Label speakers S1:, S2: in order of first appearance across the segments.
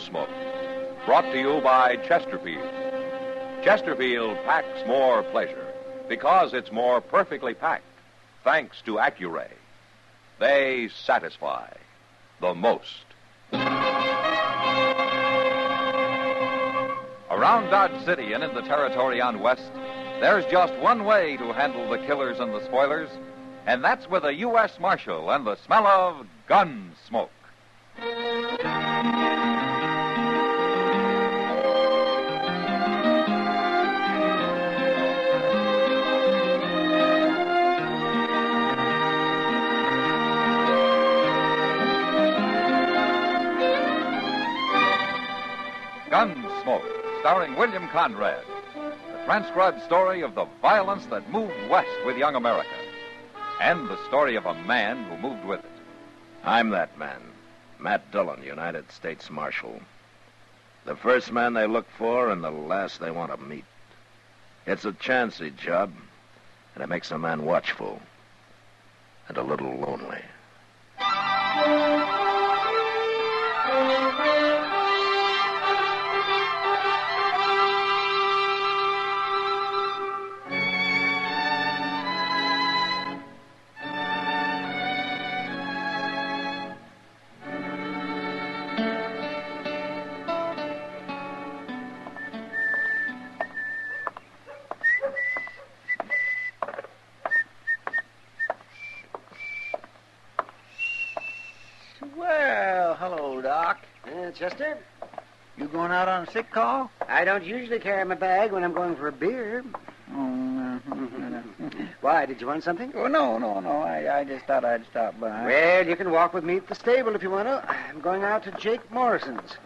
S1: Gunsmoke, brought to you by Chesterfield. Chesterfield packs more pleasure because it's more perfectly packed, thanks to Accuray. They satisfy the most. Around Dodge City and in the territory on West, there's just one way to handle the killers and the spoilers, and that's with a U.S. Marshal and the smell of Gunsmoke. Gunsmoke, starring William Conrad. The transcribed story of the violence that moved west with young America. And the story of a man who moved with it.
S2: I'm that man, Matt Dillon, United States Marshal. The first man they look for and the last they want to meet. It's a chancy job, and it makes a man watchful and a little lonely.
S3: Well, hello, Doc.
S4: Chester?
S3: You going out on a sick call?
S4: I don't usually carry my bag when I'm going for a beer.
S3: Oh,
S4: Why, did you want something?
S3: Oh, no. I just thought I'd stop by.
S4: Well, you can walk with me at the stable if you want to. I'm going out to Jake Morrison's.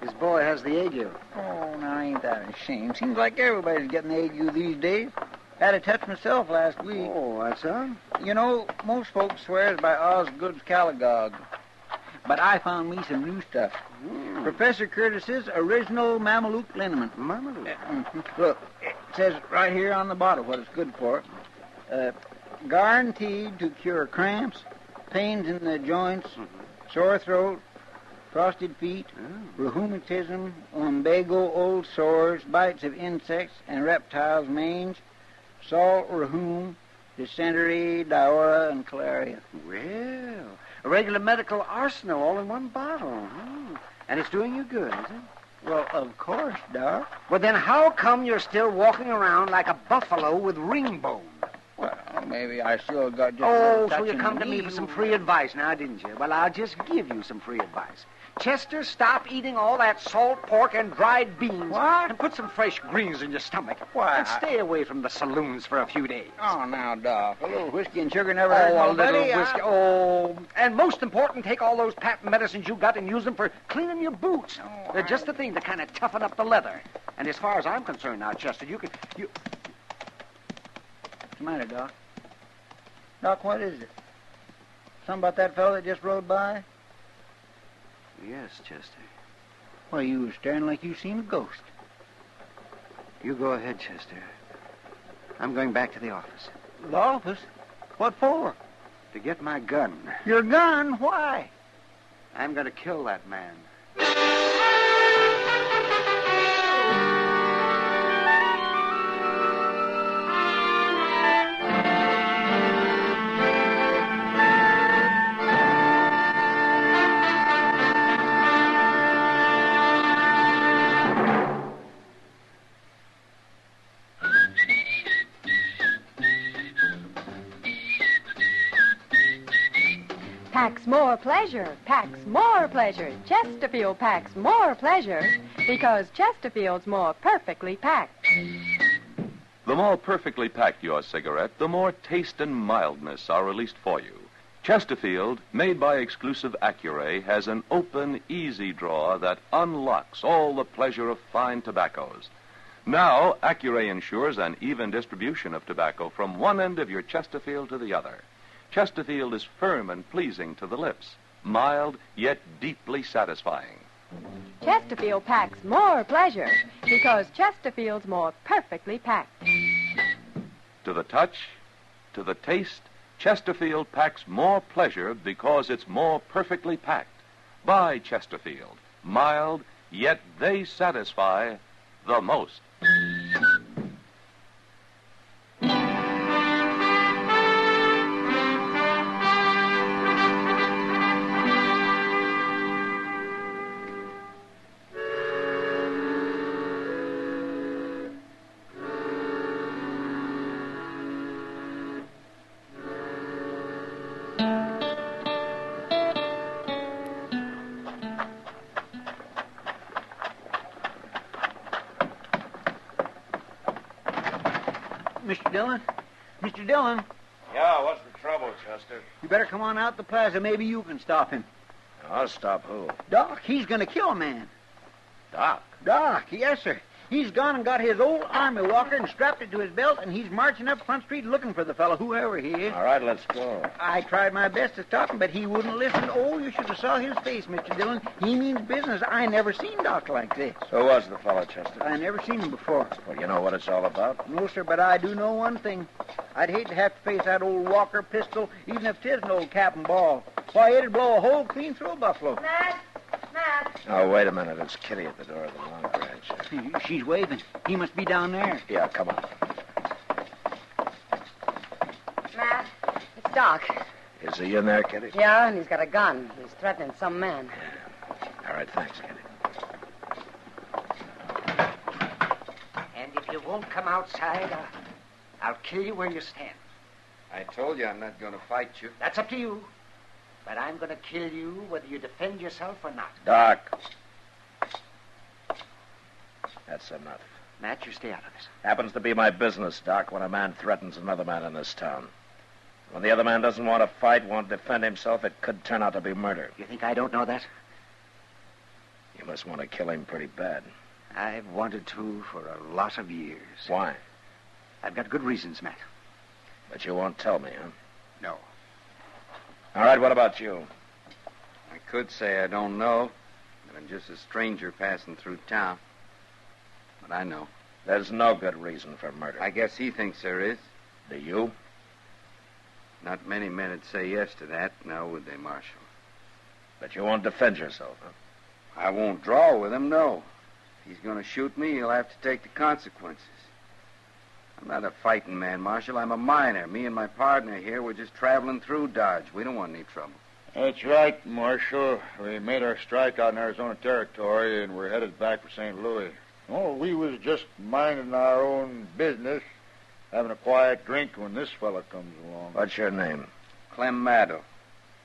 S4: His boy has the ague.
S3: Oh, now, ain't that a shame? Seems like everybody's getting the ague these days. Had a touch myself last week.
S4: Oh, that's so?
S3: You know, most folks swears by Osgood's Caligog. But I found me some new stuff. Professor Curtis's original Mameluke liniment.
S4: Mameluke?
S3: Look, it says right here on the bottle what it's good for. Guaranteed to cure cramps, pains in the joints, sore throat, frosted feet, rheumatism, lumbago, old sores, bites of insects and reptiles, mange, salt rheum, dysentery, diarrhea, and cholera.
S4: Well, a regular medical arsenal all in one bottle. And it's doing you good, is it?
S3: Well, of course, Doc.
S4: Well, then how come you're still walking around like a buffalo with ring bone?
S3: Well, maybe I still got just...
S4: Oh, so you come to me for some free advice now, didn't you? Well, I'll just give you some free advice. Chester, stop eating all that salt pork and dried beans.
S3: What?
S4: And put some fresh greens in your stomach.
S3: Why?
S4: And stay away from the saloons for a few days.
S3: Oh, now, Doc, a little whiskey and sugar never hurt
S4: a
S3: nobody.
S4: little whiskey. Oh, and most important, take all those patent medicines you got and use them for cleaning your boots.
S3: Oh,
S4: They're just the thing to kind of toughen up the leather. And as far as I'm concerned now, Chester, you...
S3: What's the matter, Doc? Doc, what is it? Something about that fellow that just rode by?
S4: Yes, Chester.
S3: Well, you was staring like you seen a ghost.
S4: You go ahead, Chester. I'm going back to the office.
S3: The office? What for?
S4: To get my gun.
S3: Your gun? Why?
S4: I'm going to kill that man.
S5: Packs more pleasure, packs more pleasure. Chesterfield packs more pleasure because Chesterfield's more perfectly packed.
S1: The more perfectly packed your cigarette, the more taste and mildness are released for you. Chesterfield, made by exclusive Accuray, has an open, easy drawer that unlocks all the pleasure of fine tobaccos. Now, Accuray ensures an even distribution of tobacco from one end of your Chesterfield to the other. Chesterfield is firm and pleasing to the lips, mild yet deeply satisfying.
S5: Chesterfield packs more pleasure because Chesterfield's more perfectly packed.
S1: To the touch, to the taste, Chesterfield packs more pleasure because it's more perfectly packed. Buy Chesterfield, mild yet they satisfy the most.
S3: Mr. Dillon? Mr. Dillon,
S2: Yeah, what's the trouble, Chester?
S3: you better come on out the plaza. Maybe you can stop him.
S2: I'll stop who?
S3: Doc, he's going to kill a man.
S2: Doc.
S3: Doc, yes, sir. He's gone and got his old army walker and strapped it to his belt, and he's marching up Front Street looking for the fellow, whoever he is.
S2: All right, let's go.
S3: I tried my best to stop him, but he wouldn't listen. Oh, you should have saw his face, Mr. Dillon. He means business. I never seen Doc like this.
S2: Who was the fellow, Chester?
S3: I never seen him before.
S2: Well, you know what it's all about?
S3: No, sir, but I do know one thing. I'd hate to have to face that old Walker pistol, even if 'tis an old cap and ball. Why, it'd blow a hole clean through a buffalo.
S5: Matt!
S2: Oh, wait a minute. It's Kitty at the door of the Long Branch.
S3: She's waving. He must be down there.
S2: Yeah, come on.
S6: Matt, it's Doc.
S2: Is he in there, Kitty?
S6: Yeah, and he's got a gun. He's threatening some man.
S2: All right, thanks, Kitty.
S4: And if you won't come outside, I'll kill you where you stand.
S7: I told you I'm not going to fight you.
S4: That's up to you. But I'm going to kill you whether you defend yourself or not.
S2: Doc. That's enough.
S4: Matt, you stay out of this.
S2: Happens to be my business, Doc, when a man threatens another man in this town. When the other man doesn't want to fight, won't defend himself, it could turn out to be murder.
S4: You think I don't know that?
S2: You must want to kill him pretty bad.
S4: I've wanted to for a lot of years.
S2: Why?
S4: I've got good reasons, Matt.
S2: But you won't tell me, huh?
S7: No.
S2: All right, what about you?
S7: I could say I don't know, that I'm just a stranger passing through town. But I know.
S2: There's no good reason for murder.
S7: I guess he thinks there is.
S2: Do you?
S7: Not many men would say yes to that, now would they, Marshal?
S2: But you won't defend yourself, huh?
S7: I won't draw with him, no. If he's going to shoot me, he'll have to take the consequences. I'm not a fighting man, Marshal. I'm a miner. Me and my partner here, we're just traveling through Dodge. We don't want any trouble.
S8: That's right, Marshal. We made our strike out in Arizona Territory, and we're headed back for St. Louis. Oh, we was just minding our own business, having a quiet drink when this fella comes along.
S2: What's your name?
S7: Clem Maddow.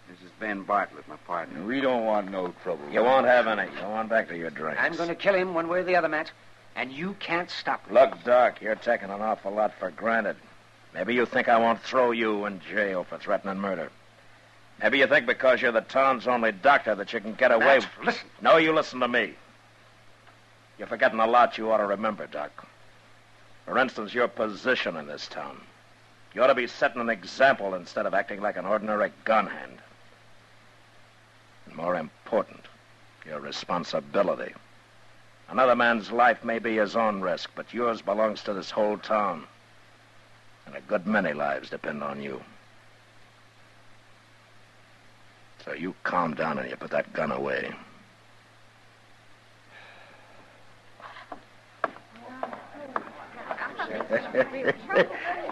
S7: This is Ben Bartlett, my partner.
S8: We don't want no trouble.
S2: You won't have any. Go on back to your drinks.
S4: I'm going to kill him one way or the other, Matt. And you can't stop me.
S2: Look, Doc, you're taking an awful lot for granted. Maybe you think I won't throw you in jail for threatening murder. Maybe you think because you're the town's only doctor that you can get away...
S4: Matt, listen.
S2: No, you listen to me. You're forgetting a lot you ought to remember, Doc. For instance, your position in this town. You ought to be setting an example instead of acting like an ordinary gun hand. And more important, your responsibility. Another man's life may be his own risk, but yours belongs to this whole town. And a good many lives depend on you. So you calm down and you put that gun away.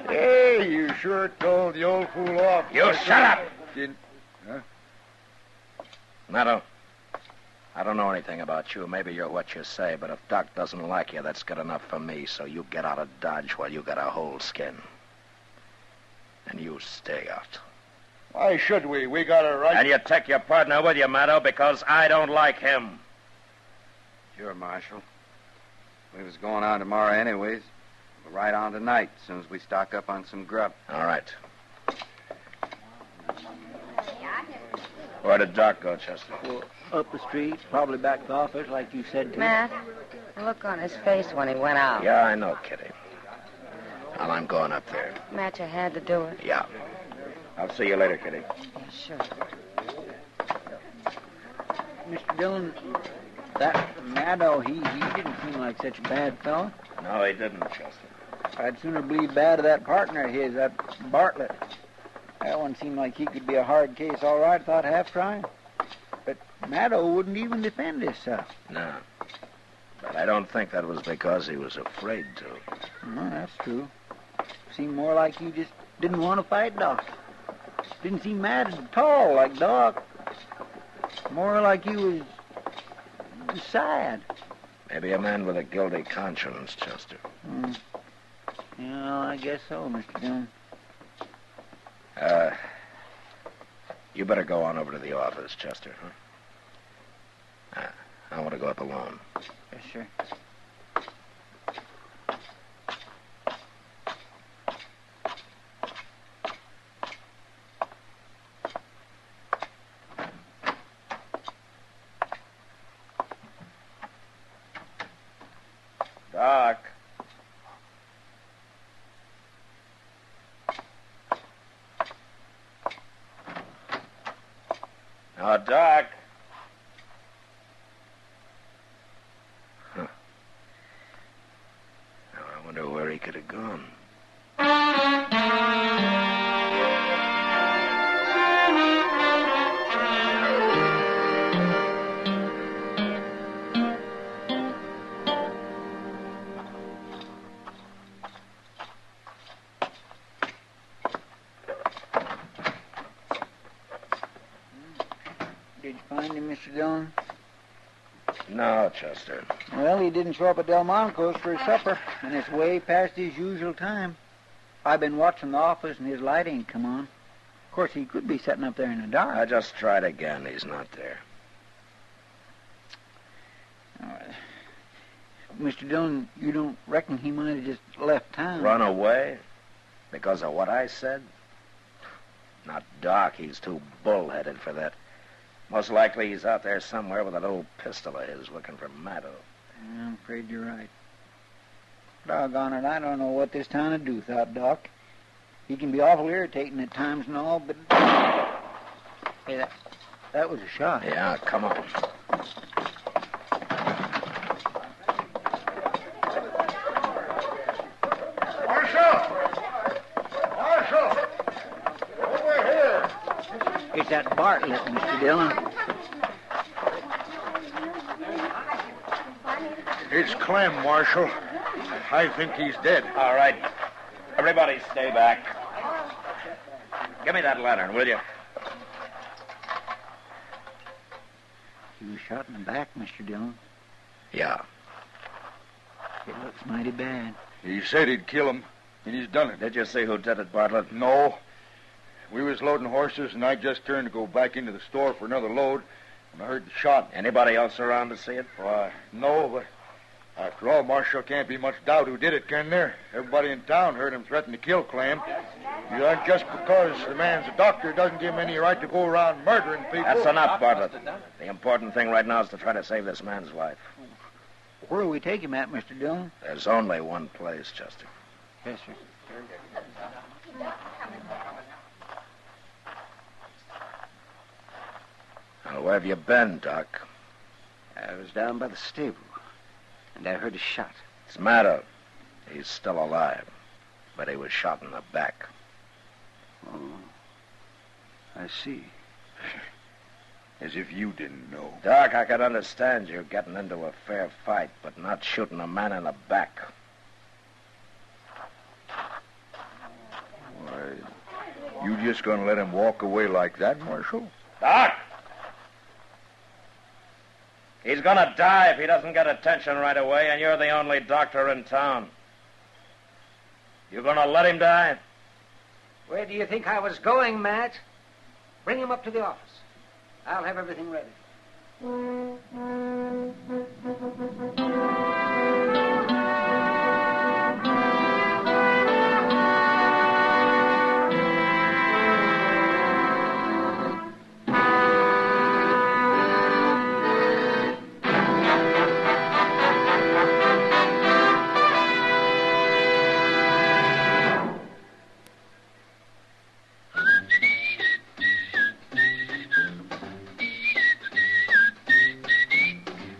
S8: Hey, you sure told the old fool off.
S2: You shut up!
S8: Huh?
S2: Maddow, I don't know anything about you. Maybe you're what you say, but if Doc doesn't like you, that's good enough for me, so you get out of Dodge while you got a whole skin. And you stay out.
S8: Why should we? We got a right...
S2: And you take your partner with you, Maddow, because I don't like him.
S7: Sure, Marshal. We was going on tomorrow anyways. We'll ride on tonight, as soon as we stock up on some grub.
S2: All right. Where did Doc go, Chester?
S3: Well, up the street, probably back to the office, like you said to
S6: Matt, the look on his face when he went out.
S2: Yeah, I know, Kitty. Well, I'm going up there.
S6: Matt, you had to do it.
S2: Yeah. I'll see you later, Kitty.
S6: Yeah, sure.
S3: Mr. Dillon, that Maddow, he didn't seem like such a bad fellow.
S2: No, he didn't, Chester.
S3: I'd sooner believe bad of that partner of his, that Bartlett. That one seemed like he could be a hard case, all right, without half trying. But Maddow wouldn't even defend himself.
S2: No. But I don't think that was because he was afraid to.
S3: No, that's true. Seemed more like you just didn't want to fight Doc. Didn't seem mad at all like Doc. More like you was sad.
S2: Maybe a man with a guilty conscience, Chester.
S3: Yeah, I guess so, Mr. Dillon.
S2: You better go on over to the office, Chester, huh? I want to go up alone.
S3: Yes, sir.
S2: Doc. Now, Doc. Huh. Now, I wonder where he could have gone.
S3: Did you find him, Mr. Dillon?
S2: No, Chester.
S3: Well, he didn't show up at Delmonico's for his supper, and it's way past his usual time. I've been watching the office, and his light ain't come on. Of course, he could be sitting up there in the dark.
S2: I just tried again. He's not there.
S3: Mr. Dillon, you don't reckon he might have just left town?
S2: Run away? Because of what I said? Not Doc. He's too bullheaded for that. Most likely he's out there somewhere with that old pistol of his looking for Maddo.
S3: Yeah, I'm afraid you're right. Doggone it, I don't know what this town would do without Doc. He can be awful irritating at times and all, but... Hey, that was a shot.
S2: Yeah, come on.
S8: Marshal! Over here!
S3: It's that Bartlett, Mr. Dillon.
S8: It's Clem, Marshal. I think he's dead.
S2: All right. Everybody stay back. Give me that lantern, will you?
S3: He was shot in the back, Mr. Dillon.
S2: Yeah.
S3: It looks mighty bad.
S8: He said he'd kill him, and he's done it.
S2: Did you see who did it, Bartlett?
S8: No. We was loading horses, and I just turned to go back into the store for another load, and I heard the shot.
S2: Anybody else around to see it?
S8: Why, no, but after all, Marshal, can't be much doubt who did it, can there? Everybody in town heard him threaten to kill Clem. Just because the man's a doctor doesn't give him any right to go around murdering people.
S2: That's enough, Bartlett. The important thing right now is to try to save this man's life.
S3: Where will we take him at, Mr. Dillon?
S2: There's only one place, Chester.
S3: Yes, sir.
S2: Now, where have you been, Doc?
S4: I was down by the stable, and I heard a shot.
S2: It's Maddo. He's still alive, but he was shot in the back.
S4: Oh, I see.
S8: As if you didn't know.
S2: Doc, I could understand you getting into a fair fight, but not shooting a man in the back.
S8: Why, you just gonna let him walk away like that, Marshal?
S2: Doc! He's gonna die if he doesn't get attention right away, and you're the only doctor in town. You gonna let him die?
S4: Where do you think I was going, Matt? Bring him up to the office. I'll have everything ready.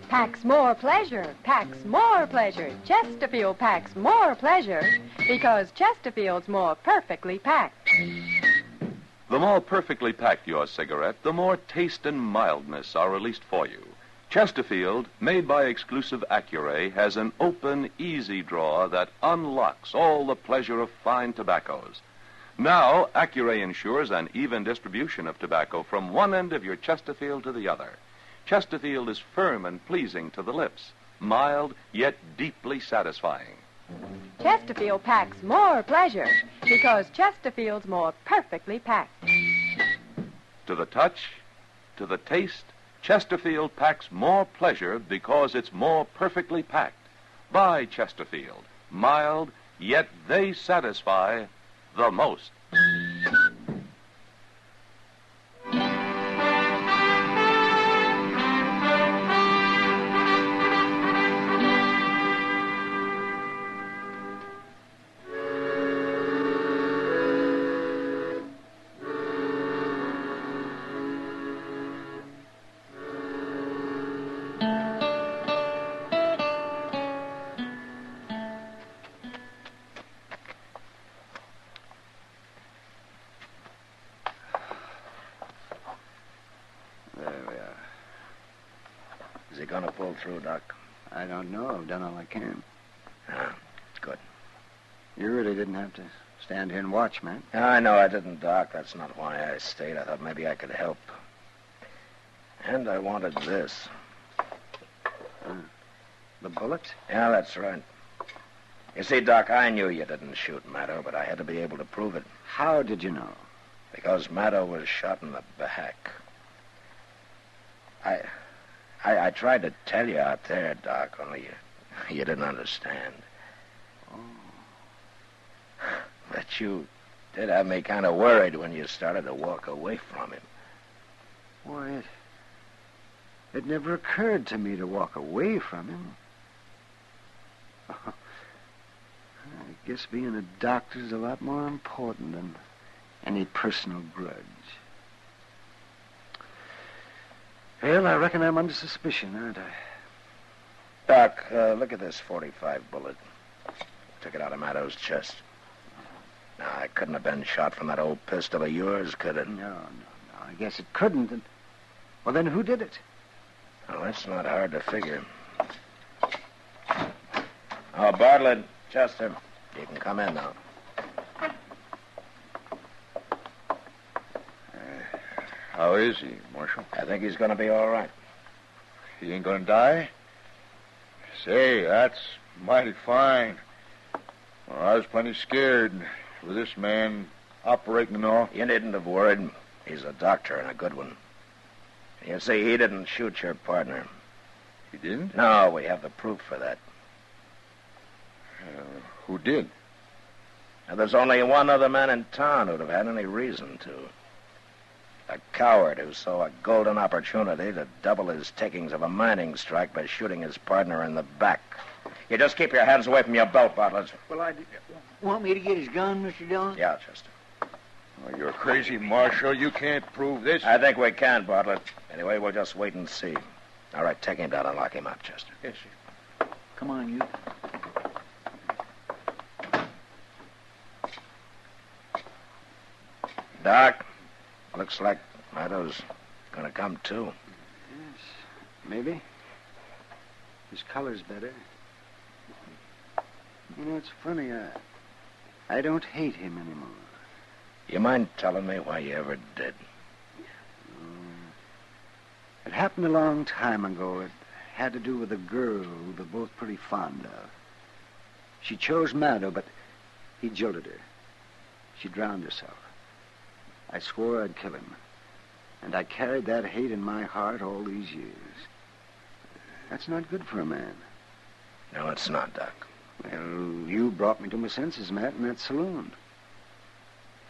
S5: Packs more pleasure, packs more pleasure. Chesterfield packs more pleasure because Chesterfield's more perfectly packed.
S1: The more perfectly packed your cigarette, the more taste and mildness are released for you. Chesterfield, made by exclusive Accuray, has an open, easy drawer that unlocks all the pleasure of fine tobaccos. Now, Accuray ensures an even distribution of tobacco from one end of your Chesterfield to the other. Chesterfield is firm and pleasing to the lips, mild yet deeply satisfying.
S5: Chesterfield packs more pleasure because Chesterfield's more perfectly packed.
S1: To the touch, to the taste, Chesterfield packs more pleasure because it's more perfectly packed. Buy Chesterfield, mild, yet they satisfy the most.
S3: There we are.
S2: Is he going to pull through, Doc?
S3: I don't know. I've done all I can.
S2: Ah, good.
S3: You really didn't have to stand here and watch, man.
S2: I know I didn't, Doc. That's not why I stayed. I thought maybe I could help. And I wanted this.
S3: The bullet?
S2: Yeah, that's right. You see, Doc, I knew you didn't shoot Maddo, but I had to be able to prove it.
S3: How did you know?
S2: Because Maddo was shot in the back. I tried to tell you out there, Doc, only you didn't understand.
S3: Oh.
S2: But you did have me kind of worried when you started to walk away from him.
S3: Why, it never occurred to me to walk away from him. I guess being a doctor's a lot more important than any personal grudge. Well, I reckon I'm under suspicion, aren't I?
S2: Doc, look at this .45 bullet. Took it out of Maddo's chest. Now, it couldn't have been shot from that old pistol of yours, could it?
S3: No. I guess it couldn't. Well, then who did it?
S2: Well, that's not hard to figure. Oh, Bartlett, Chester, you can come in now.
S8: How is he, Marshal?
S2: I think he's going to be all right.
S8: He ain't gonna die? Say, that's mighty fine. Well, I was plenty scared with this man operating and all.
S2: You needn't have worried. He's a doctor and a good one. You see, he didn't shoot your partner.
S8: He didn't?
S2: No, we have the proof for that.
S8: Who did?
S2: Now, there's only one other man in town who'd have had any reason to. A coward who saw a golden opportunity to double his takings of a mining strike by shooting his partner in the back. You just keep your hands away from your belt, Bartlett.
S3: Well, want me to get his gun, Mr. Dillon?
S2: Yeah, Chester.
S8: Oh, you're crazy, Marshal. You can't prove this.
S2: I think we can, Bartlett. Anyway, we'll just wait and see. All right, take him down and lock him up, Chester.
S8: Yes, sir.
S3: Come on, you.
S2: Doc, looks like Maddo's going to come, too.
S3: Yes, maybe. His color's better. You know, it's funny. I don't hate him anymore.
S2: You mind telling me why you ever did?
S3: It happened a long time ago. It had to do with a girl we were both pretty fond of. She chose Maddo, but he jilted her. She drowned herself. I swore I'd kill him. And I carried that hate in my heart all these years. That's not good for a man.
S2: No, it's not, Doc.
S3: Well, you brought me to my senses, Matt, in that saloon.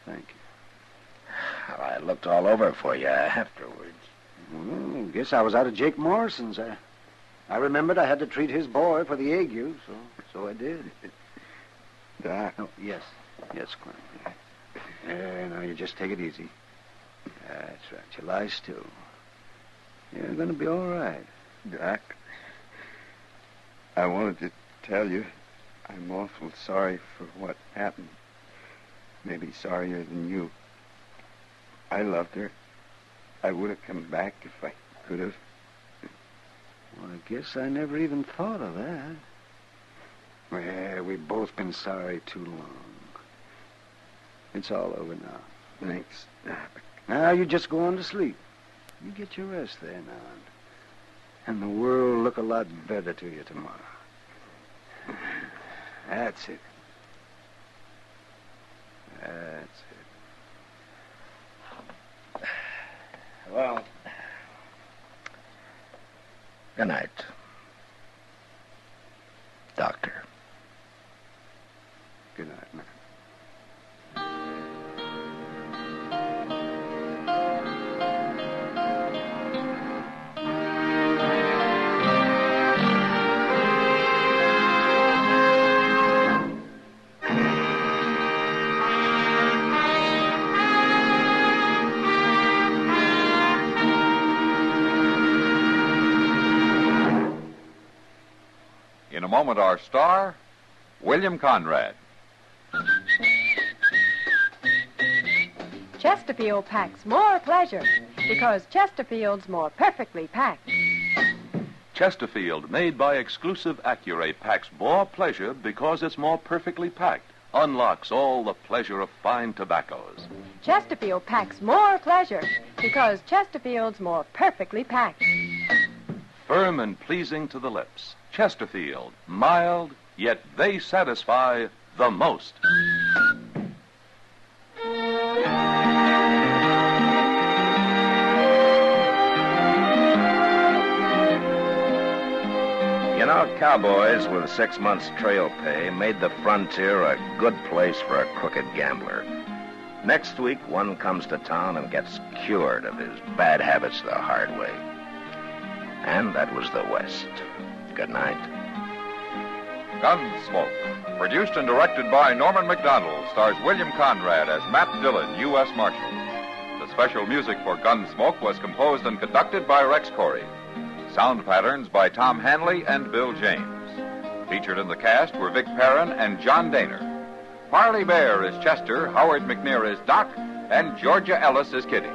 S3: Thank you.
S2: Well, I looked all over for you afterwards.
S3: Well, I guess I was out of Jake Morrison's. I remembered I had to treat his boy for the ague, so I did.
S7: Doc?
S3: Oh, yes, Clem. Now you just take it easy. That's right. You lie still. You're going to be all right.
S7: Doc, I wanted to tell you I'm awful sorry for what happened. Maybe sorrier than you. I loved her. I would have come back if I could have.
S9: Well, I guess I never even thought of that. Well, we've both been sorry too long. It's all over now.
S7: Thanks.
S9: Now you just go on to sleep. You get your rest there now. And the world will look a lot better to you tomorrow. That's it. That's it.
S2: Well, good night, Doctor.
S9: Good night, man.
S10: In a moment, our star, William Conrad.
S5: Chesterfield packs more pleasure because Chesterfield's more perfectly packed.
S1: Chesterfield, made by exclusive Accuray, packs more pleasure because it's more perfectly packed. Unlocks all the pleasure of fine tobaccos.
S5: Chesterfield packs more pleasure because Chesterfield's more perfectly packed.
S1: Firm and pleasing to the lips. Chesterfield, mild, yet they satisfy the most.
S2: You know, cowboys with 6 months trail pay made the frontier a good place for a crooked gambler. Next week, one comes to town and gets cured of his bad habits the hard way. And that was the West. Good night.
S10: Gunsmoke, produced and directed by Norman McDonald, stars William Conrad as Matt Dillon, U.S. Marshal. The special music for Gunsmoke was composed and conducted by Rex Corey. Sound patterns by Tom Hanley and Bill James. Featured in the cast were Vic Perrin and John Daner. Parley Bear is Chester, Howard McNear is Doc, and Georgia Ellis is Kitty.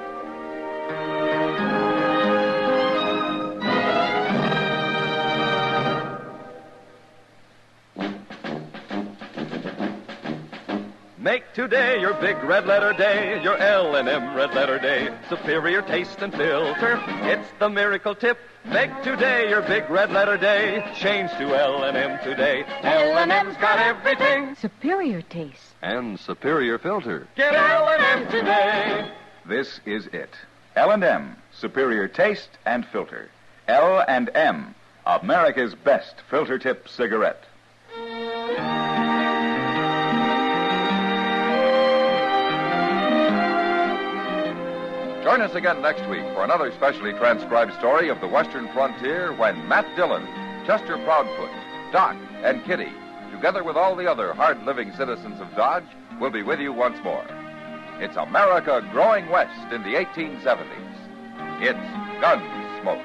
S11: Make today your big red letter day, your L&M red letter day. Superior taste and filter, it's the miracle tip. Make today your big red letter day. Change to L&M today. L&M's got everything.
S5: Superior taste.
S10: And superior filter.
S11: Get L&M today.
S10: This is it. L&M, superior taste and filter. L&M, America's best filter tip cigarette. Join us again next week for another specially transcribed story of the Western frontier when Matt Dillon, Chester Proudfoot, Doc, and Kitty, together with all the other hard-living citizens of Dodge, will be with you once more. It's America growing west in the 1870s. It's Gunsmoke.